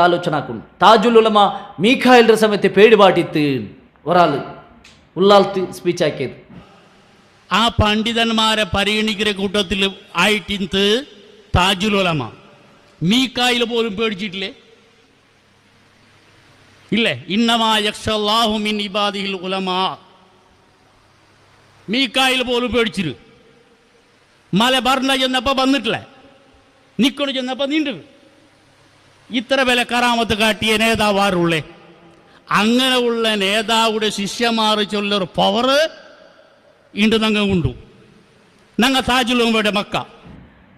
ആലോചനാക്കുന്നു. താജുൽ ഉലമ മീഖായിലിന്റെ സമയത്ത് പേടിപാട്ടിത്ത് ഒരാൾ ഉള്ളാൾത്ത് സ്പീച്ചാക്കിയത്. ആ പണ്ഡിതന്മാരെ പരിഗണിക്കുന്ന കൂട്ടത്തിൽ ആയിട്ടിന്ത് താജുൽ ഉലമ മീഖായിൽ പോലും പേടിച്ചിട്ടില്ലേ? ഇല്ലേ? ഇന്നമാ യഖ്ശല്ലാഹു മിൻ ഇബാദിഹിൽ ഉലമാ. മീഖായിൽ പോലും പേടിച്ചിരു. മല ഭർണ ചെന്നപ്പോൾ വന്നിട്ടില്ലേ? നിക്കോട് ചെന്നപ്പോൾ നീണ്ടു. ഇത്ര വില കറാമത്ത് കാട്ടിയ നേതാവാറുള്ളേ. അങ്ങനെ ഉള്ള നേതാവുടെ ശിഷ്യന്മാർ ചൊല്ലൊരു പവർ ഇണ്ട് നങ്ങ ഉണ്ടു. നങ്ങ താജുൽ ഉലമയുടെ മക്ക.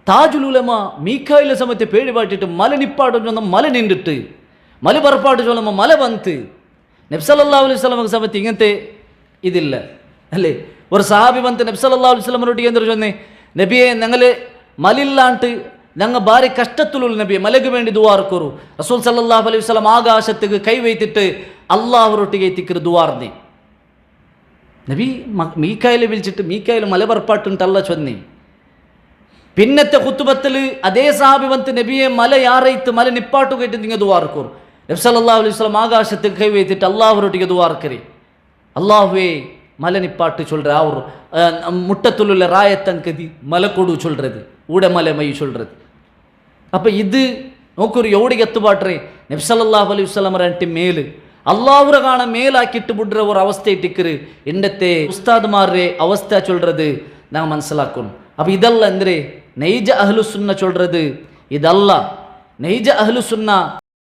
താജുൽ ഉലമ മീഖായിലെ സമയത്ത് പേടിപാട്ടിട്ട് മല നിപ്പാട്ട് ചൊന്ന മല നിണ്ടിട്ട് മല പറപ്പാട്ട് ചൊല്ലുമ്പോൾ മല വന്ന്. നബി സല്ലല്ലാഹു അലൈഹി വസല്ലം സമയത്ത് ഇങ്ങനത്തെ ഇതില്ല അല്ലേ? ഒരു സഹാബി വന്ന് നബി സല്ലല്ലാഹു അലൈഹി വസല്ലമനോട് എന്തൊരു ചൊന്നേ, നബിയെ ഞങ്ങൾ മലില്ലാണ്ട് ഞങ്ങൾ ഭാര്യ കഷ്ടത്തിലുള്ള നബിയെ മലക്ക് വേണ്ടി ദുവാർക്കൊരു. റസൂൽ സല്ലല്ലാഹു അലൈഹി വസല്ലം ആകാശത്തേക്ക് കൈവയ്ത്തിട്ട് അള്ളാഹുറൊട്ടിಗೆ തിക്കറ് ദുവാർന്നി. നബി മീഖായിലെ വിളിച്ചിട്ട് മീഖായിൽ മലപറപ്പാട്ടുണ്ടല്ല ചൊന്നി. പിന്നത്തെ ഖുത്ബത്തിൽ അതേ സഹാബി വന്ന് നബിയെ മല യാറയിത്ത് മല നിപ്പാട്ടു കേട്ട് നിങ്ങൾ ദുവാർക്കൊരു. നബി സല്ലല്ലാഹു അലൈഹി വസല്ലം ആകാശത്തേക്ക് കൈവയ്ത്തിട്ട് അള്ളാഹുറൊട്ടിಗೆ ദുവാർക്കറി. അള്ളാഹുവേ மலை நிப்பாட்டு சொல்கிற அவர் முட்டத்தில் உள்ள ராயத்தங்கதி மலை கொடு சொல்கிறது, ஊட மலை மை சொல்கிறது. அப்போ இது നോക്കൊരു എവിടെ എത്തുപാട്ടേ നബി സല്ലല്ലാഹു അലൈഹി വസല്ലം ರಂಟಿ മേല് അള്ളാഹുര കാണ മേലാക്കിട്ട് ബുഡ്ര ഒരു അവസ്ഥയിട്ടിക്കറ്. ഇന്നത്തെ ഉസ്താദ്മാരുടെ അവസ്ഥ ചൊല്றது നാം മനസ്സിലാക്കണം. അപ്പോൾ ഇതല്ല എന്തിരെ നൈജ അഹ്ലുസുന്ന ചൊല്றது, ഇതല്ല നൈജ അഹ്ലുസുന്ന